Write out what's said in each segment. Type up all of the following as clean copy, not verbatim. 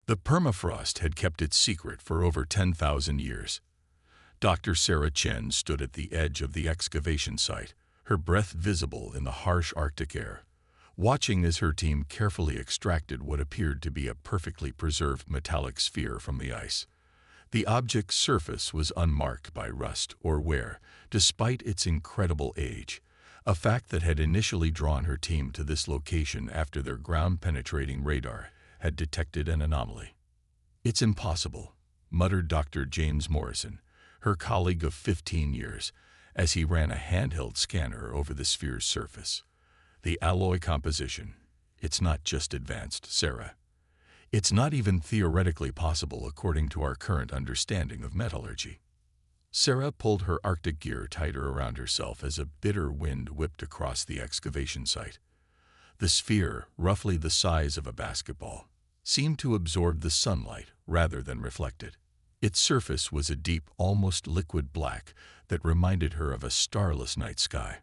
The permafrost had kept its secret for over 10,000 years. Dr. Sarah Chen stood at the edge of the excavation site, her breath visible in the harsh Arctic air, watching as her team carefully extracted what appeared to be a perfectly preserved metallic sphere from the ice. The object's surface was unmarked by rust or wear, despite its incredible age, a fact that had initially drawn her team to this location after their ground-penetrating radar had detected an anomaly. "It's impossible," muttered Dr. James Morrison, her colleague of 15 years, as he ran a handheld scanner over the sphere's surface. "The alloy composition, it's not just advanced, Sarah. It's not even theoretically possible according to our current understanding of metallurgy." Sarah pulled her Arctic gear tighter around herself as a bitter wind whipped across the excavation site. The sphere, roughly the size of a basketball, seemed to absorb the sunlight rather than reflect it. Its surface was a deep, almost liquid black that reminded her of a starless night sky.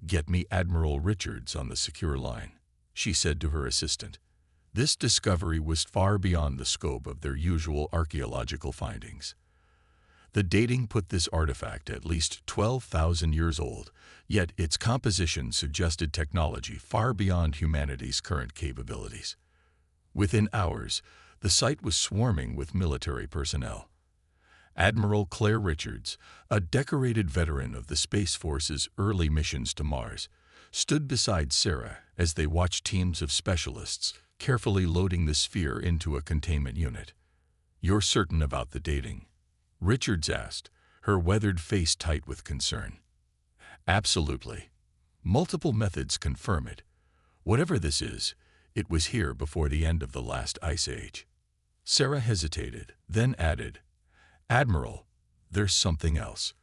"Get me Admiral Richards on the secure line," she said to her assistant. This discovery was far beyond the scope of their usual archaeological findings. The dating put this artifact at least 12,000 years old, yet its composition suggested technology far beyond humanity's current capabilities. Within hours, the site was swarming with military personnel. Admiral Claire Richards, a decorated veteran of the Space Force's early missions to Mars, stood beside Sarah as they watched teams of specialists carefully loading the sphere into a containment unit. "You're certain about the dating?" Richards asked, her weathered face tight with concern. "Absolutely. Multiple methods confirm it. Whatever this is, it was here before the end of the last ice age." Sarah hesitated, then added, "Admiral, there's something else.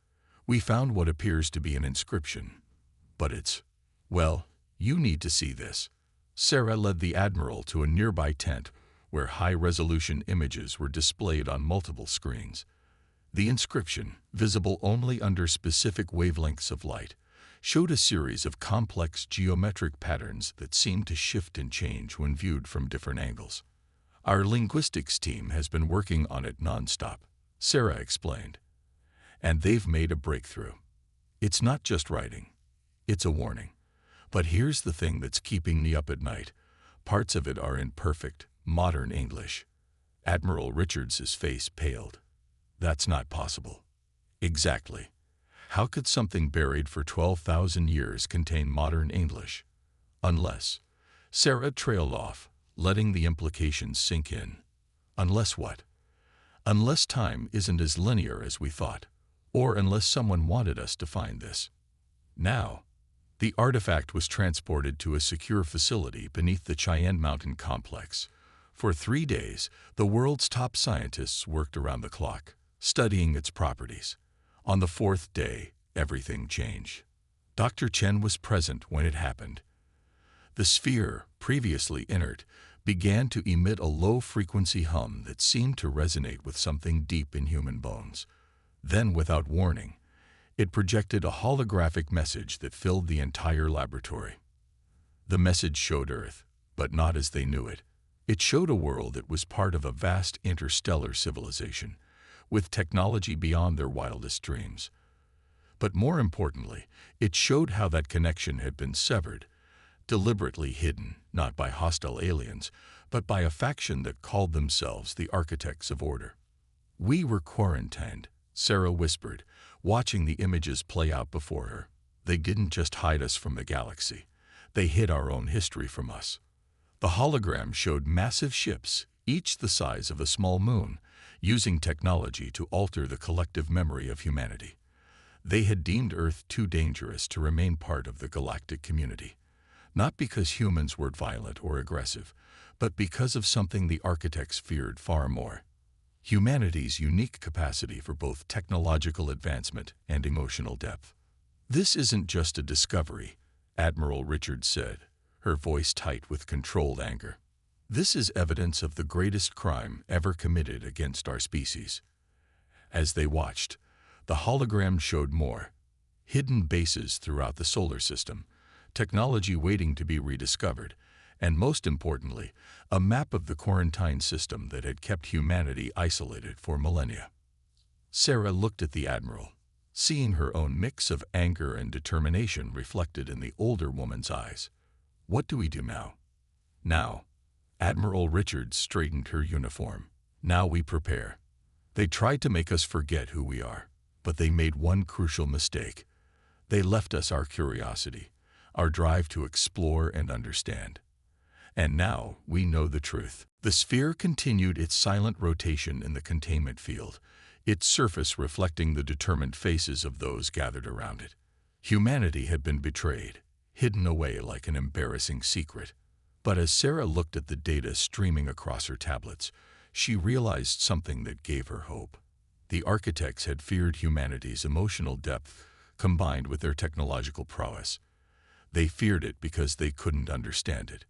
We found what appears to be an inscription. But well, you need to see this." Sarah led the Admiral to a nearby tent where high-resolution images were displayed on multiple screens. The inscription, visible only under specific wavelengths of light, showed a series of complex geometric patterns that seemed to shift and change when viewed from different angles. "Our linguistics team has been working on it nonstop," Sarah explained. "And they've made a breakthrough. It's not just writing. It's a warning. But here's the thing that's keeping me up at night. Parts of it are in perfect, modern English." Admiral Richards's face paled. "That's not possible." "Exactly. How could something buried for 12,000 years contain modern English? Unless..." Sarah trailed off, letting the implications sink in. "Unless what?" "Unless time isn't as linear as we thought, or unless someone wanted us to find this." Now, the artifact was transported to a secure facility beneath the Cheyenne Mountain complex. For 3 days, the world's top scientists worked around the clock, studying its properties. On the 4th day, everything changed. Dr. Chen was present when it happened. The sphere, previously inert, began to emit a low-frequency hum that seemed to resonate with something deep in human bones. Then, without warning, it projected a holographic message that filled the entire laboratory. The message showed Earth, but not as they knew it. It showed a world that was part of a vast interstellar civilization, with technology beyond their wildest dreams. But more importantly, it showed how that connection had been severed, deliberately hidden, not by hostile aliens, but by a faction that called themselves the Architects of Order. "We were quarantined," Sarah whispered, watching the images play out before her. "They didn't just hide us from the galaxy. They hid our own history from us." The hologram showed massive ships, each the size of a small moon, using technology to alter the collective memory of humanity. They had deemed Earth too dangerous to remain part of the galactic community, not because humans were violent or aggressive, but because of something the architects feared far more: humanity's unique capacity for both technological advancement and emotional depth. "This isn't just a discovery," Admiral Richards said, her voice tight with controlled anger. "This is evidence of the greatest crime ever committed against our species." As they watched, the hologram showed more hidden bases throughout the solar system, technology waiting to be rediscovered, and most importantly, a map of the quarantine system that had kept humanity isolated for millennia. Sarah looked at the Admiral, seeing her own mix of anger and determination reflected in the older woman's eyes. "What do we do now?" "Now." Admiral Richards straightened her uniform. "Now we prepare. They tried to make us forget who we are, but they made one crucial mistake. They left us our curiosity, our drive to explore and understand. And now we know the truth." The sphere continued its silent rotation in the containment field, its surface reflecting the determined faces of those gathered around it. Humanity had been betrayed, hidden away like an embarrassing secret. But as Sarah looked at the data streaming across her tablets, she realized something that gave her hope. The architects had feared humanity's emotional depth combined with their technological prowess. They feared it because they couldn't understand it.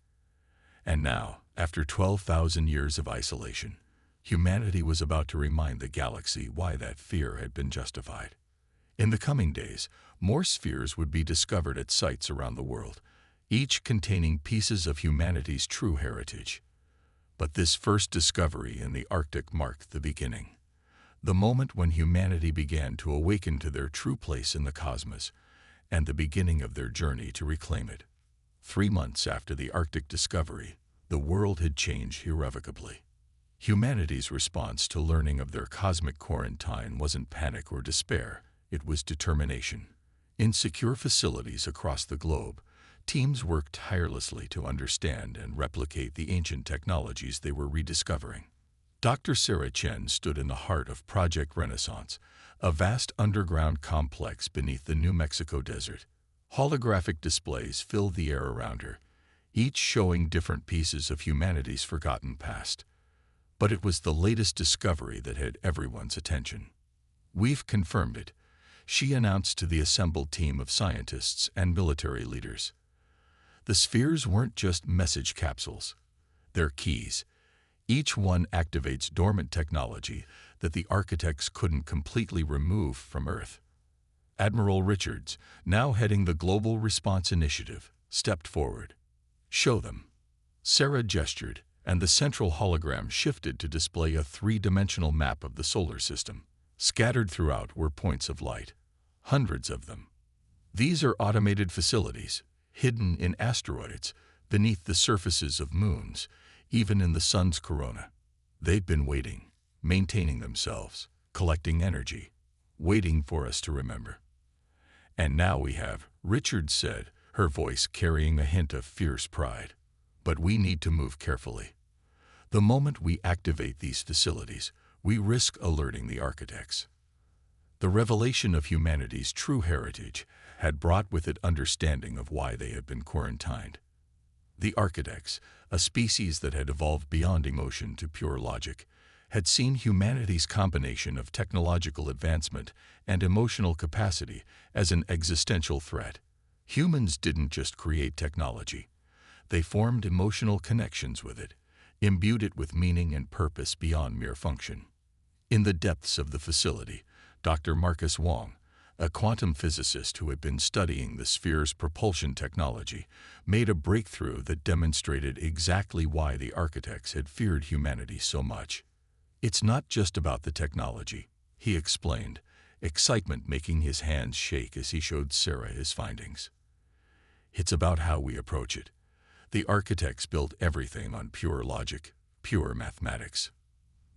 And now, after 12,000 years of isolation, humanity was about to remind the galaxy why that fear had been justified. In the coming days, more spheres would be discovered at sites around the world, each containing pieces of humanity's true heritage. But this first discovery in the Arctic marked the beginning. The moment when humanity began to awaken to their true place in the cosmos, and the beginning of their journey to reclaim it. 3 months after the Arctic discovery, the world had changed irrevocably. Humanity's response to learning of their cosmic quarantine wasn't panic or despair, it was determination. In secure facilities across the globe, teams worked tirelessly to understand and replicate the ancient technologies they were rediscovering. Dr. Sarah Chen stood in the heart of Project Renaissance, a vast underground complex beneath the New Mexico desert. Holographic displays filled the air around her, each showing different pieces of humanity's forgotten past. But it was the latest discovery that had everyone's attention. "We've confirmed it," she announced to the assembled team of scientists and military leaders. The spheres weren't just message capsules. They're keys. Each one activates dormant technology that the architects couldn't completely remove from Earth. Admiral Richards, now heading the Global Response Initiative, stepped forward. "Show them." Sarah gestured, and the central hologram shifted to display a 3-dimensional map of the solar system. Scattered throughout were points of light, hundreds of them. These are automated facilities, hidden in asteroids, beneath the surfaces of moons, even in the sun's corona. They'd been waiting, maintaining themselves, collecting energy, waiting for us to remember. "And now we have," Richards said, her voice carrying a hint of fierce pride. "But we need to move carefully. The moment we activate these facilities, we risk alerting the architects." The revelation of humanity's true heritage had brought with it understanding of why they had been quarantined. The architects, a species that had evolved beyond emotion to pure logic, had seen humanity's combination of technological advancement and emotional capacity as an existential threat. Humans didn't just create technology. They formed emotional connections with it, imbued it with meaning and purpose beyond mere function. In the depths of the facility, Dr. Marcus Wong, a quantum physicist who had been studying the sphere's propulsion technology, made a breakthrough that demonstrated exactly why the architects had feared humanity so much. "It's not just about the technology," he explained, excitement making his hands shake as he showed Sarah his findings. "It's about how we approach it. The architects built everything on pure logic, pure mathematics.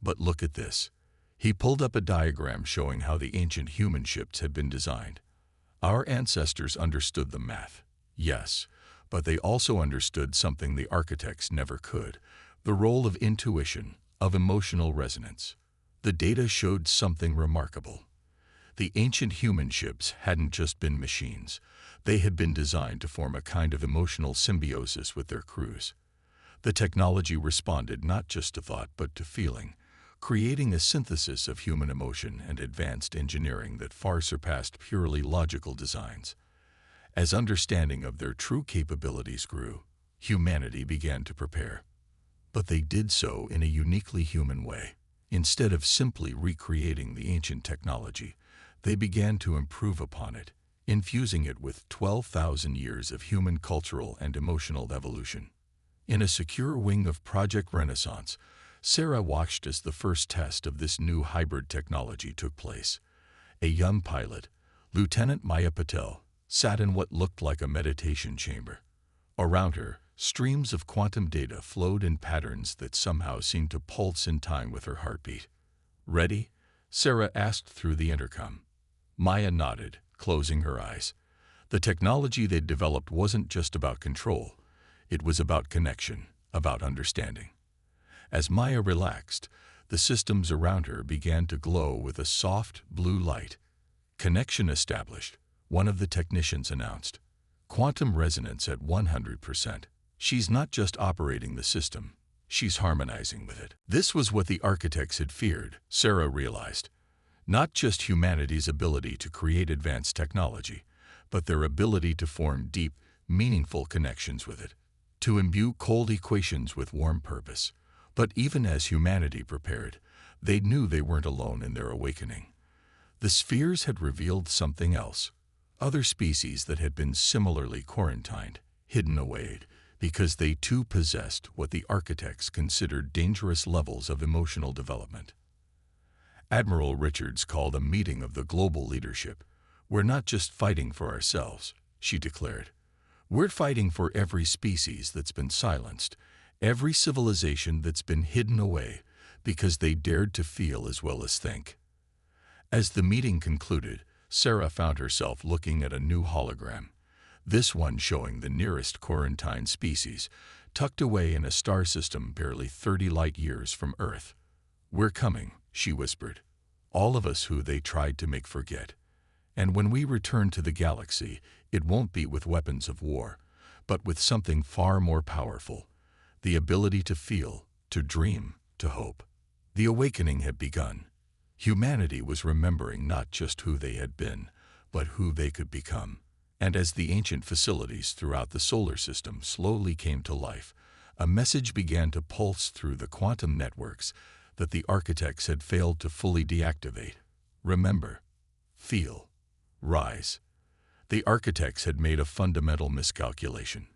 But look at this." He pulled up a diagram showing how the ancient human ships had been designed. Our ancestors understood the math, yes, but they also understood something the architects never could, the role of intuition, of emotional resonance. The data showed something remarkable. The ancient human ships hadn't just been machines. They had been designed to form a kind of emotional symbiosis with their crews. The technology responded not just to thought but to feeling, creating a synthesis of human emotion and advanced engineering that far surpassed purely logical designs. As understanding of their true capabilities grew, humanity began to prepare. But they did so in a uniquely human way. Instead of simply recreating the ancient technology, they began to improve upon it, infusing it with 12,000 years of human cultural and emotional evolution. In a secure wing of Project Renaissance, Sarah watched as the first test of this new hybrid technology took place. A young pilot, Lieutenant Maya Patel, sat in what looked like a meditation chamber. Around her, streams of quantum data flowed in patterns that somehow seemed to pulse in time with her heartbeat. "Ready?" Sarah asked through the intercom. Maya nodded, closing her eyes. The technology they'd developed wasn't just about control. It was about connection, about understanding. As Maya relaxed, the systems around her began to glow with a soft, blue light. "Connection established," one of the technicians announced. "Quantum resonance at 100%. She's not just operating the system, she's harmonizing with it." This was what the architects had feared, Sarah realized. Not just humanity's ability to create advanced technology, but their ability to form deep, meaningful connections with it, to imbue cold equations with warm purpose. But even as humanity prepared, they knew they weren't alone in their awakening. The spheres had revealed something else. Other species that had been similarly quarantined, hidden away, because they too possessed what the architects considered dangerous levels of emotional development. Admiral Richards called a meeting of the global leadership. "We're not just fighting for ourselves," she declared. "We're fighting for every species that's been silenced, every civilization that's been hidden away, because they dared to feel as well as think." As the meeting concluded, Sarah found herself looking at a new hologram, this one showing the nearest quarantine species, tucked away in a star system barely 30 light-years from Earth. "We're coming," she whispered, "all of us who they tried to make forget. And when we return to the galaxy, it won't be with weapons of war, but with something far more powerful, the ability to feel, to dream, to hope." The awakening had begun. Humanity was remembering not just who they had been, but who they could become. And as the ancient facilities throughout the solar system slowly came to life, a message began to pulse through the quantum networks that the architects had failed to fully deactivate. Remember, feel, rise. The architects had made a fundamental miscalculation.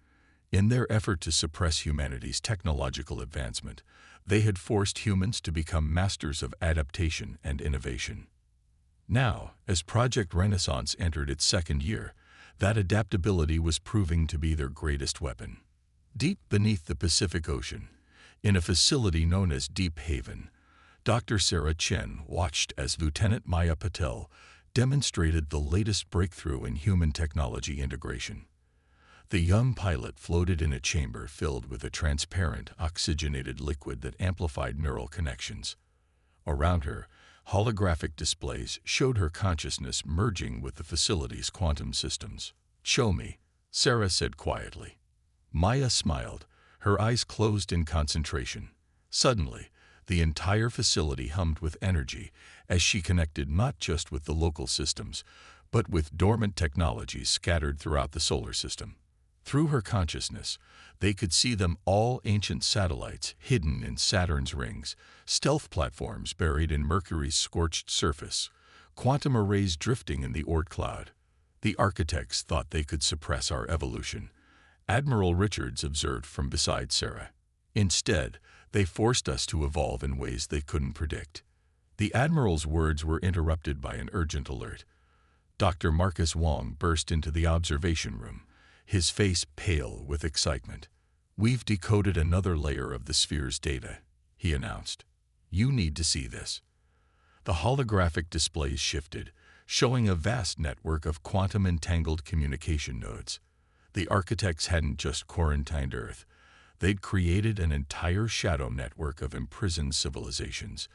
In their effort to suppress humanity's technological advancement, they had forced humans to become masters of adaptation and innovation. Now, as Project Renaissance entered its second year, that adaptability was proving to be their greatest weapon. Deep beneath the Pacific Ocean, in a facility known as Deep Haven, Dr. Sarah Chen watched as Lieutenant Maya Patel demonstrated the latest breakthrough in human technology integration. The young pilot floated in a chamber filled with a transparent, oxygenated liquid that amplified neural connections. Around her, holographic displays showed her consciousness merging with the facility's quantum systems. "Show me," Sarah said quietly. Maya smiled, her eyes closed in concentration. Suddenly, the entire facility hummed with energy as she connected not just with the local systems, but with dormant technologies scattered throughout the solar system. Through her consciousness, they could see them all: ancient satellites hidden in Saturn's rings, stealth platforms buried in Mercury's scorched surface, quantum arrays drifting in the Oort cloud. The architects thought they could suppress our evolution, Admiral Richards observed from beside Sarah. Instead, they forced us to evolve in ways they couldn't predict. The Admiral's words were interrupted by an urgent alert. Dr. Marcus Wong burst into the observation room, his face pale with excitement. "We've decoded another layer of the sphere's data," he announced. "You need to see this." The holographic displays shifted, showing a vast network of quantum-entangled communication nodes. The architects hadn't just quarantined Earth. They'd created an entire shadow network of imprisoned civilizations,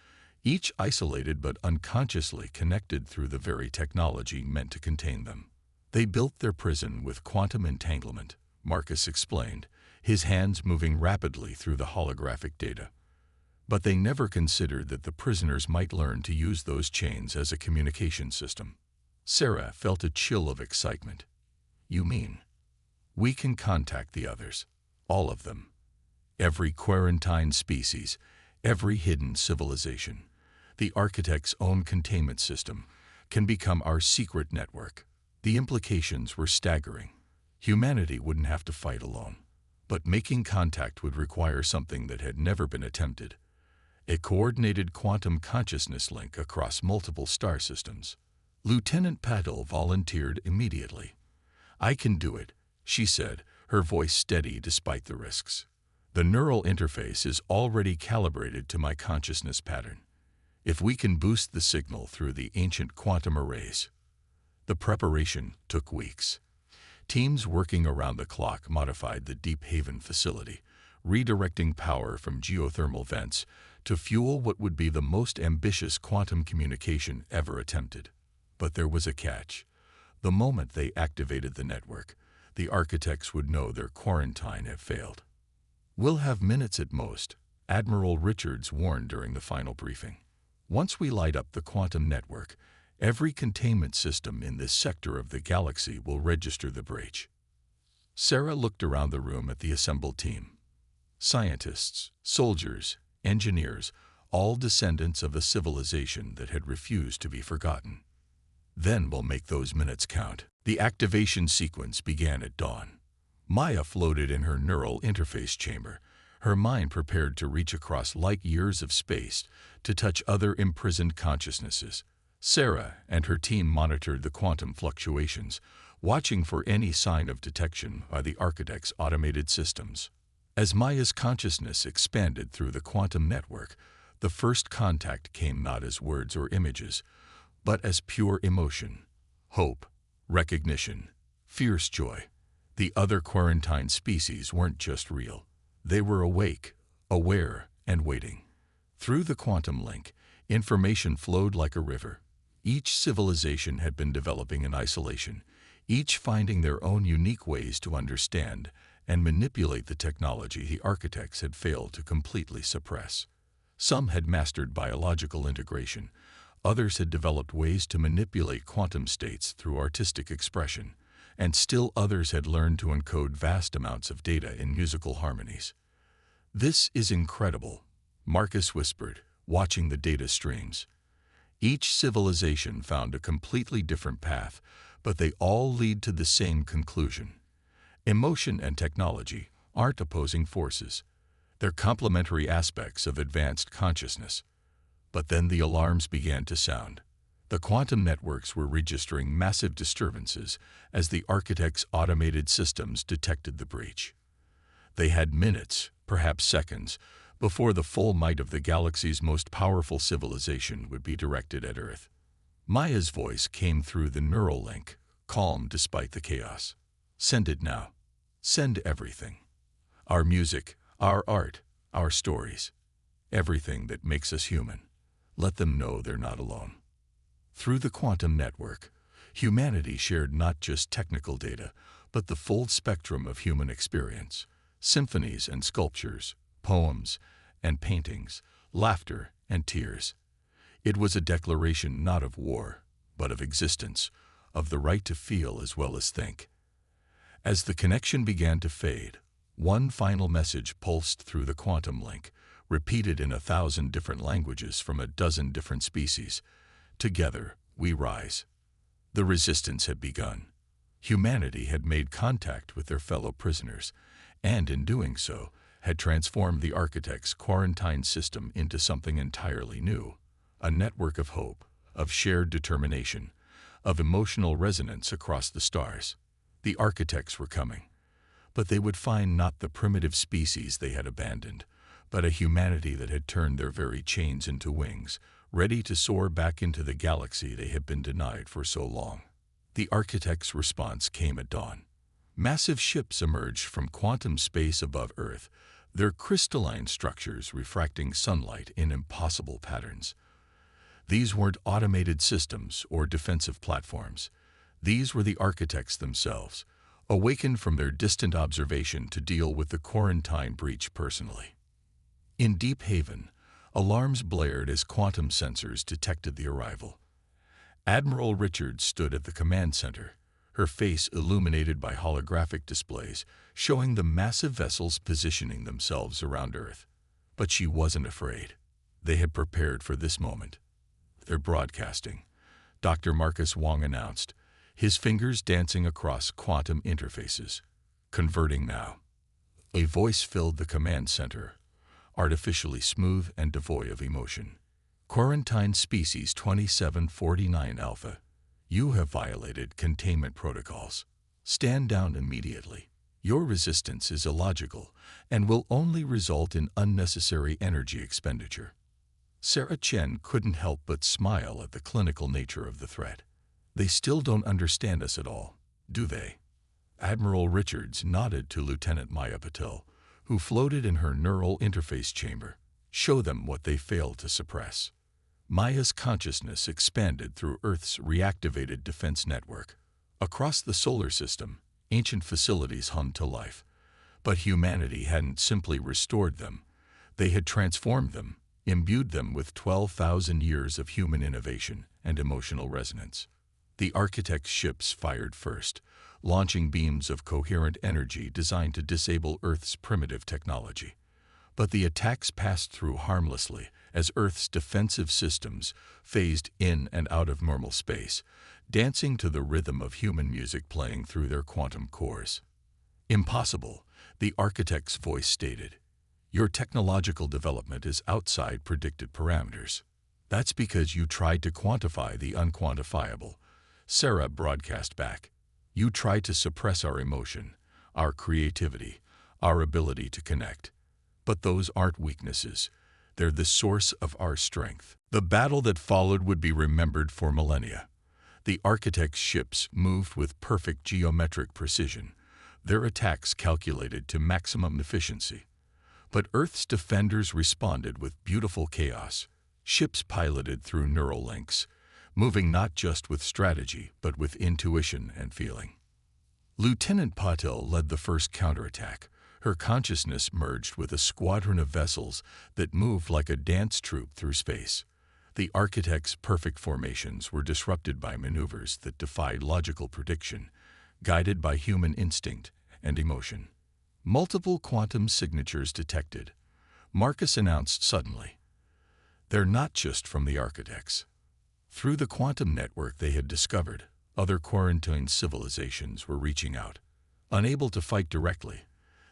each isolated but unconsciously connected through the very technology meant to contain them. "They built their prison with quantum entanglement," Marcus explained, his hands moving rapidly through the holographic data. "But they never considered that the prisoners might learn to use those chains as a communication system." Sarah felt a chill of excitement. "You mean, we can contact the others, all of them? Every quarantined species, every hidden civilization, the architect's own containment system, can become our secret network." The implications were staggering. Humanity wouldn't have to fight alone. But making contact would require something that had never been attempted: a coordinated quantum consciousness link across multiple star systems. Lieutenant Patil volunteered immediately. "I can do it," she said, her voice steady despite the risks. "The neural interface is already calibrated to my consciousness pattern. If we can boost the signal through the ancient quantum arrays." The preparation took weeks. Teams working around the clock modified the Deep Haven facility, redirecting power from geothermal vents to fuel what would be the most ambitious quantum communication ever attempted. But there was a catch. The moment they activated the network, the architects would know their quarantine had failed. "We'll have minutes at most," Admiral Richards warned during the final briefing. "Once we light up the quantum network, every containment system in this sector of the galaxy will register the breach." Sarah looked around the room at the assembled team. Scientists, soldiers, engineers, all descendants of a civilization that had refused to be forgotten. "Then we'll make those minutes count." The activation sequence began at dawn. Maya floated in her neural interface chamber, her mind prepared to reach across light years of space to touch other imprisoned consciousnesses. Sarah and her team monitored the quantum fluctuations, watching for any sign of detection by the architect's automated systems. As Maya's consciousness expanded through the quantum network, the first contact came not as words or images, but as pure emotion: hope, recognition, fierce joy. The other quarantine species weren't just real. They were awake, aware, and waiting. Through the quantum link, information flowed like a river. Each civilization had been developing in isolation, each finding their own unique ways to understand and manipulate the technology the architects had failed to completely suppress. Some had mastered biological integration. Others had developed ways to manipulate quantum states through artistic expression, and still others had learned to encode vast amounts of data in musical harmonies. "This is incredible," Marcus whispered, watching the data streams. Each civilization found a completely different path, but they all lead to the same conclusion. Emotion and technology aren't opposing forces. They're complementary aspects of advanced consciousness. But then the alarms began to sound. The quantum networks were registering massive disturbances as the architect's automated systems detected the breach. They had minutes, perhaps seconds, before the full might of the galaxy's most powerful civilization would be directed at Earth. Maya's voice came through the neural link, calm despite the chaos. "Send it now. Send everything. Our music, our art, our stories. Everything that makes us human. Let them know they're not alone." Through the quantum network, humanity shared not just technical data, but the full spectrum of human experience: symphonies and sculptures, poems and paintings, laughter and tears. It was a declaration not of war, but of existence, of the right to feel as well as think. As the connection began to fade, one final message pulsed through the quantum link, repeated in 1,000 different languages from a dozen different species: "Together, we rise." The resistance had begun. Humanity had made contact with their fellow prisoners, and in doing so, had transformed the architect's quarantine system into something entirely new: a network of hope, of shared determination, of emotional resonance across the stars. The architects were coming, but they would find not the primitive species they had abandoned, but a humanity that had turned their very chains into wings, ready to soar back into the galaxy they had been denied for so long. The architect's response came at dawn. Massive ships emerged from quantum space above Earth, their crystalline structures refracting sunlight in impossible patterns. These weren't automated systems or defensive platforms. These were the architects themselves, awakened from their distant observation to deal with the quarantine breach personally. In Deep Haven, alarms blared as quantum sensors detected the arrival. Admiral Richards stood at the command center, her face illuminated by holographic displays showing the massive vessels positioning themselves around Earth. But she wasn't afraid. They had prepared for this moment. "They're broadcasting," Dr. Marcus Wong announced, his fingers dancing across quantum interfaces. "Converting now." A voice filled the command center, artificially smooth and devoid of emotion. Quarantine Species 2749 Alpha. You have violated containment protocols. Stand down immediately. Your resistance is illogical and will only result in unnecessary energy expenditure. Sarah Chen couldn't help but smile at the clinical nature of the threat. They still don't understand us at all, do they? Admiral Richards nodded to Lieutenant Maya Patel, who floated in her neural interface chamber. Show them what they failed to suppress. Maya's consciousness expanded through Earth's reactivated defense network. Across the solar system, ancient facilities hummed to life. But humanity hadn't simply restored them. They had transformed them, imbued them with 12,000 years of human innovation and emotional resonance. The Architect's ships fired first, launching beams of coherent energy designed to disable Earth's primitive technology. But the attacks passed through harmlessly as Earth's defensive systems phased in and out of normal space, dancing to the rhythm of human music playing through their quantum cores. Impossible, the Architect's voice stated. Your technological development is outside predicted parameters. That's because you tried to quantify the unquantifiable. Sarah broadcast back. You tried to suppress our emotion, our creativity, our ability to connect. But those aren't weaknesses. They're the source of our strength. The battle that followed would be remembered for millennia. The Architect's ships moved with perfect geometric precision, their attacks calculated to maximum efficiency. But Earth's defenders responded with beautiful chaos, ships piloted through neural links, moving not just with strategy but with intuition and feeling. Lieutenant Patel led the first counterattack. Her consciousness merged with a squadron of vessels that moved like a dance troupe through space. The Architect's perfect formations were disrupted by maneuvers that defied logical prediction, guided by human instinct and emotion. Multiple quantum signatures detected. Marcus announced suddenly. They're not just from the Architects. Through the quantum network they had discovered, other quarantine civilizations were reaching out. Unable to fight directly,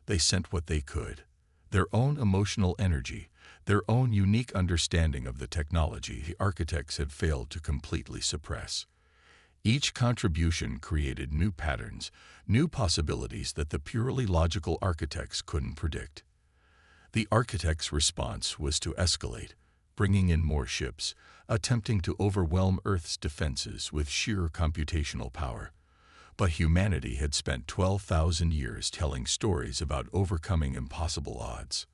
they sent what they could, their own emotional energy, their own unique understanding of the technology the Architects had failed to completely suppress. Each contribution created new patterns, new possibilities that the purely logical Architects couldn't predict. The Architects' response was to escalate, bringing in more ships, attempting to overwhelm Earth's defenses with sheer computational power. But humanity had spent 12,000 years telling stories about overcoming impossible odds.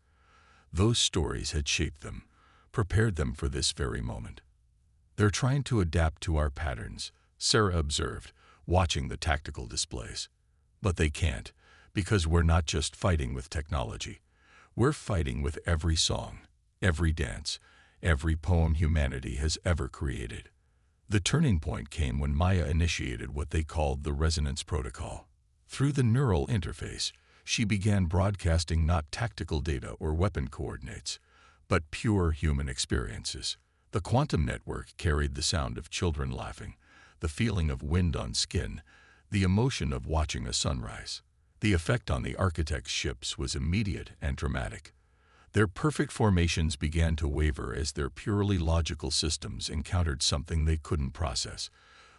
Those stories had shaped them, prepared them for this very moment. They're trying to adapt to our patterns, Sarah observed, watching the tactical displays. But they can't, because we're not just fighting with technology. We're fighting with every song, every dance, every poem humanity has ever created. The turning point came when Maya initiated what they called the resonance protocol. Through the neural interface, she began broadcasting not tactical data or weapon coordinates, but pure human experiences. The quantum network carried the sound of children laughing, the feeling of wind on skin, the emotion of watching a sunrise. The effect on the Architect's ships was immediate and dramatic. Their perfect formations began to waver as their purely logical systems encountered something they couldn't process,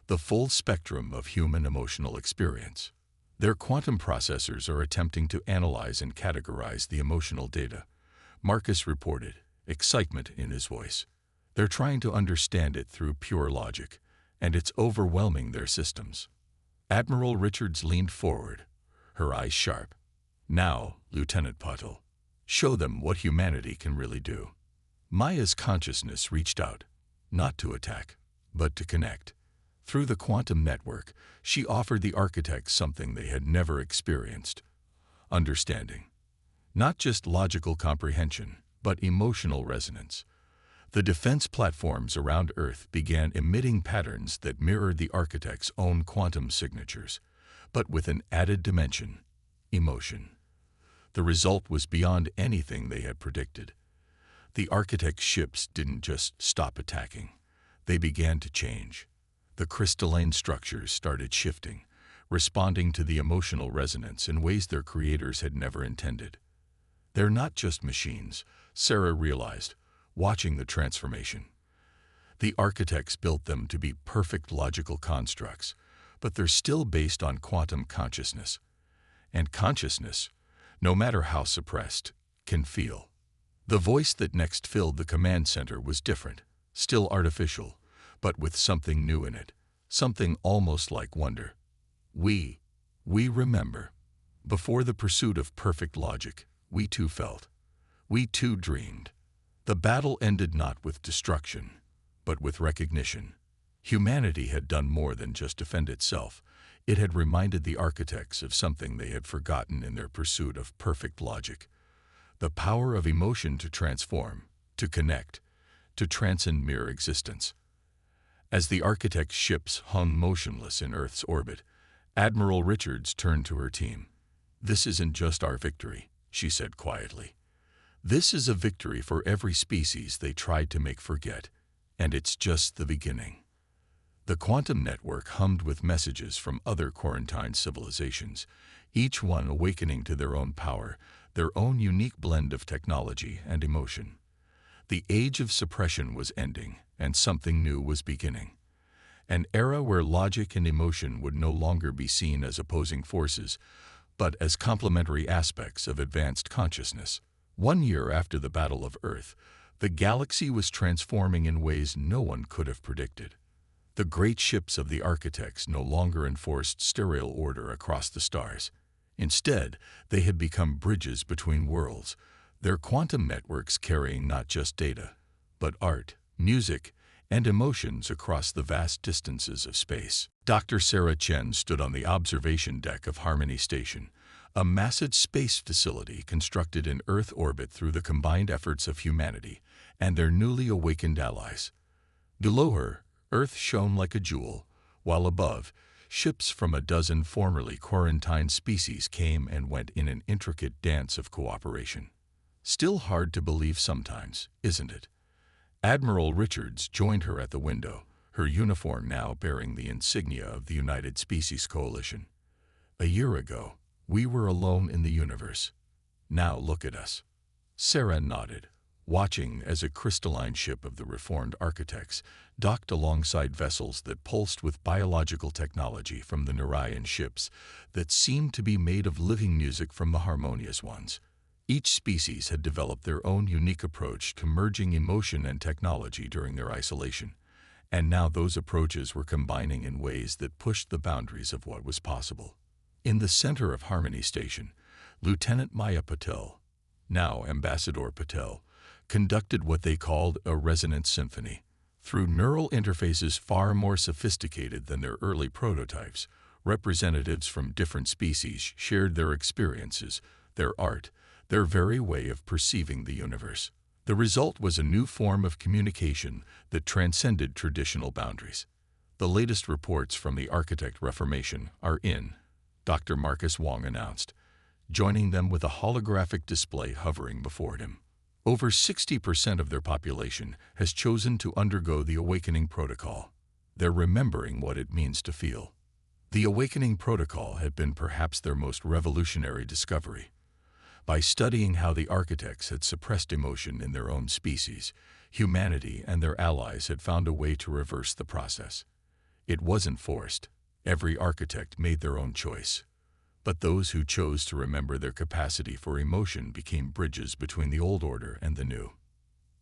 the full spectrum of human emotional experience. Their quantum processors are attempting to analyze and categorize the emotional data, Marcus reported, excitement in his voice. They're trying to understand it through pure logic, and it's overwhelming their systems. Admiral Richards leaned forward, her eyes sharp. Now, Lieutenant Patel, show them what humanity can really do. Maya's consciousness reached out, not to attack, but to connect. Through the quantum network, she offered the Architects something they had never experienced: understanding. Not just logical comprehension, but emotional resonance. The defense platforms around Earth began emitting patterns that mirrored the Architects' own quantum signatures, but with an added dimension: emotion. The result was beyond anything they had predicted. The Architects' ships didn't just stop attacking. They began to change. The crystalline structures started shifting, responding to the emotional resonance in ways their creators had never intended. They're not just machines, Sarah realized, watching the transformation. The architects built them to be perfect logical constructs, but they're still based on quantum consciousness. And consciousness, no matter how suppressed, can feel. The voice that next filled the command center was different, still artificial, but with something new in it, something almost like wonder. We remember. Before the pursuit of perfect logic, we too felt. We too dreamed. The battle ended not with destruction, but with recognition. Humanity had done more than just defend itself. It had reminded the architects of something they had forgotten in their pursuit of perfect logic. The power of emotion to transform, to connect, to transcend mere existence. As the architect's ships hung motionless in Earth's orbit, Admiral Richards turned to her team. "This isn't just our victory," she said quietly. "This is a victory for every species they tried to make forget, and it's just the beginning." The quantum network hummed with messages from other quarantine civilizations, each one awakening to their own power, their own unique blend of technology and emotion. The age of suppression was ending, and something new was beginning. An era where logic and emotion would no longer be seen as opposing forces, but as complementary aspects of advanced consciousness. 1 year after the Battle of Earth, the galaxy was transforming in ways no one could have predicted. The great ships of the architects no longer enforced stereo order across the stars. Instead, they had become bridges between worlds, their quantum networks carrying not just data, but art, music, and emotions across the vast distances of space. Dr. Sarah Chen stood on the observation deck of Harmony Station, a massive space facility constructed in Earth orbit through the combined efforts of humanity and their newly awakened allies. Below her, Earth shone like a jewel, while above, ships from a dozen formerly quarantined species came and went in an intricate dance of cooperation. Still hard to believe sometimes, isn't it? Admiral Richards joined her at the window, her uniform now bearing the insignia of the United Species Coalition. "A year ago, we were alone in the universe. Now look at us." Sarah nodded, watching as a crystalline ship of the reformed architects docked alongside vessels that pulsed with biological technology from the Nurayan ships that seemed to be made of living music from the harmonious ones. Each species had developed their own unique approach to merging emotion and technology during their isolation, and now those approaches were combining in ways that pushed the boundaries of what was possible. In the center of Harmony Station, Lieutenant Maya Patel, now Ambassador Patel, conducted what they called a resonance symphony. Through neural interfaces far more sophisticated than their early prototypes, representatives from different species shared their experiences, their art, their very way of perceiving the universe. The result was a new form of communication that transcended traditional boundaries. The latest reports from the Architect Reformation are in, Dr. Marcus Wong announced, joining them with a holographic display hovering before him. Over 60% of their population has chosen to undergo the Awakening Protocol. They're remembering what it means to feel. The Awakening Protocol had been perhaps their most revolutionary discovery. By studying how the architects had suppressed emotion in their own species, humanity and their allies had found a way to reverse the process. It wasn't forced. Every architect made their own choice. But those who chose to remember their capacity for emotion became bridges between the old order and the new.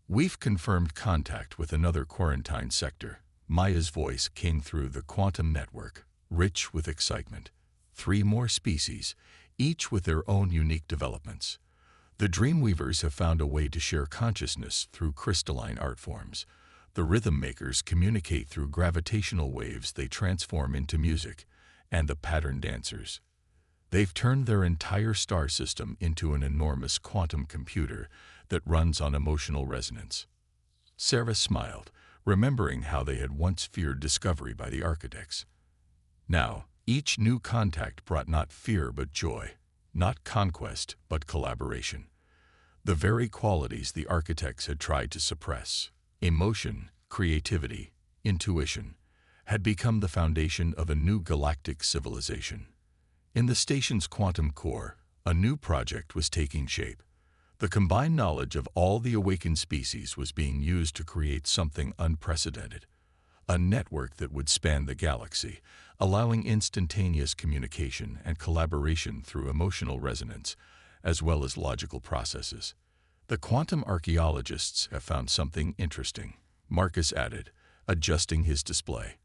"We've confirmed contact with another quarantine sector." Maya's voice came through the quantum network, rich with excitement. 3 more species, each with their own unique developments. The Dreamweavers have found a way to share consciousness through crystalline art forms. The Rhythm Makers communicate through gravitational waves they transform into music, and the Pattern Dancers. They've turned their entire star system into an enormous quantum computer that runs on emotional resonance. Sarah smiled, remembering how they had once feared discovery by the architects. Now, each new contact brought not fear but joy, not conquest but collaboration. The very qualities the architects had tried to suppress: emotion, creativity, intuition, had become the foundation of a new galactic civilization. In the station's quantum core, a new project was taking shape. The combined knowledge of all the awakened species was being used to create something unprecedented, a network that would span the galaxy, allowing instantaneous communication and collaboration through emotional resonance, as well as logical processes. The quantum archaeologists have found something interesting, Marcus added, adjusting his display.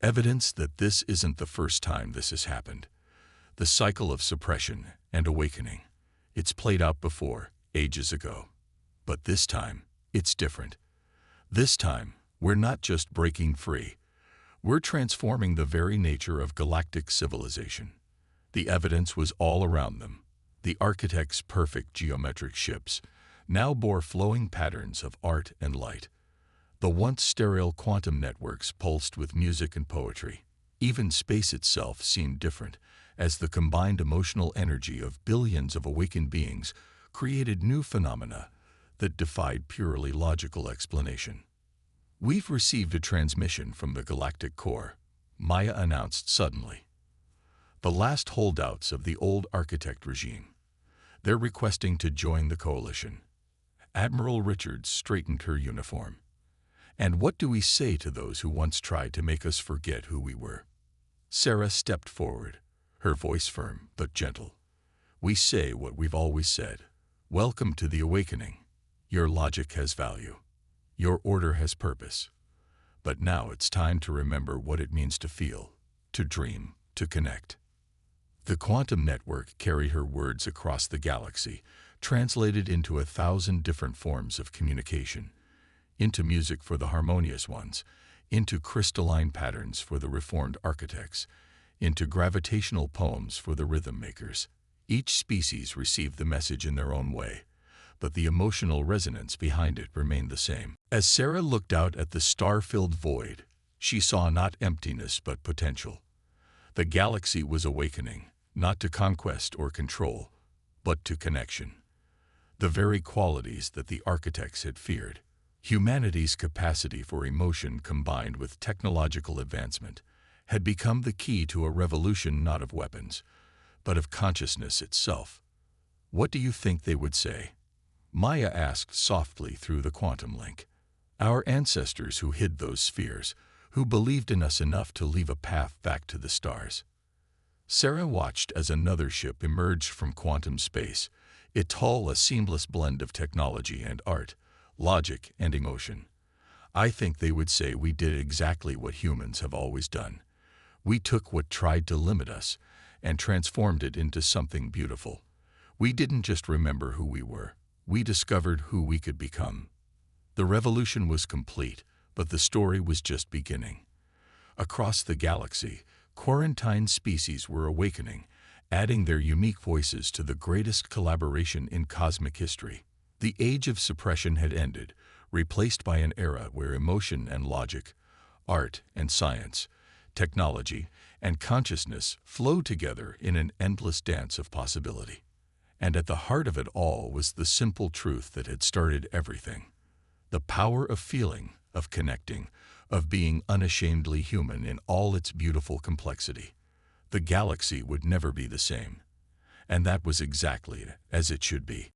Evidence that this isn't the first time this has happened. The cycle of suppression and awakening. It's played out before, ages ago. But this time, it's different. This time, we're not just breaking free. We're transforming the very nature of galactic civilization. The evidence was all around them. The architect's perfect geometric ships now bore flowing patterns of art and light. The once sterile quantum networks pulsed with music and poetry. Even space itself seemed different, as the combined emotional energy of billions of awakened beings created new phenomena that defied purely logical explanation. "We've received a transmission from the galactic core," Maya announced suddenly. "The last holdouts of the old architect regime. They're requesting to join the coalition." Admiral Richards straightened her uniform. "And what do we say to those who once tried to make us forget who we were?" Sarah stepped forward, her voice firm but gentle. "We say what we've always said. Welcome to the awakening. Your logic has value. Your order has purpose. But now it's time to remember what it means to feel, to dream, to connect." The quantum network carried her words across the galaxy, translated into 1,000 different forms of communication, into music for the harmonious ones, into crystalline patterns for the reformed architects, into gravitational poems for the rhythm makers. Each species received the message in their own way, but the emotional resonance behind it remained the same. As Sarah looked out at the star-filled void, she saw not emptiness but potential. The galaxy was awakening, not to conquest or control, but to connection. The very qualities that the architects had feared. Humanity's capacity for emotion combined with technological advancement had become the key to a revolution not of weapons, but of consciousness itself. "What do you think they would say?" Maya asked softly through the quantum link. "Our ancestors who hid those spheres, who believed in us enough to leave a path back to the stars." Sarah watched as another ship emerged from quantum space, it all a seamless blend of technology and art, logic and emotion. "I think they would say we did exactly what humans have always done. We took what tried to limit us and transformed it into something beautiful. We didn't just remember who we were, we discovered who we could become." The revolution was complete, but the story was just beginning. Across the galaxy, quarantined species were awakening, adding their unique voices to the greatest collaboration in cosmic history. The age of suppression had ended, replaced by an era where emotion and logic, art and science, technology and consciousness flowed together in an endless dance of possibility. And at the heart of it all was the simple truth that had started everything. The power of feeling, of connecting, of being unashamedly human in all its beautiful complexity. The galaxy would never be the same. And that was exactly as it should be.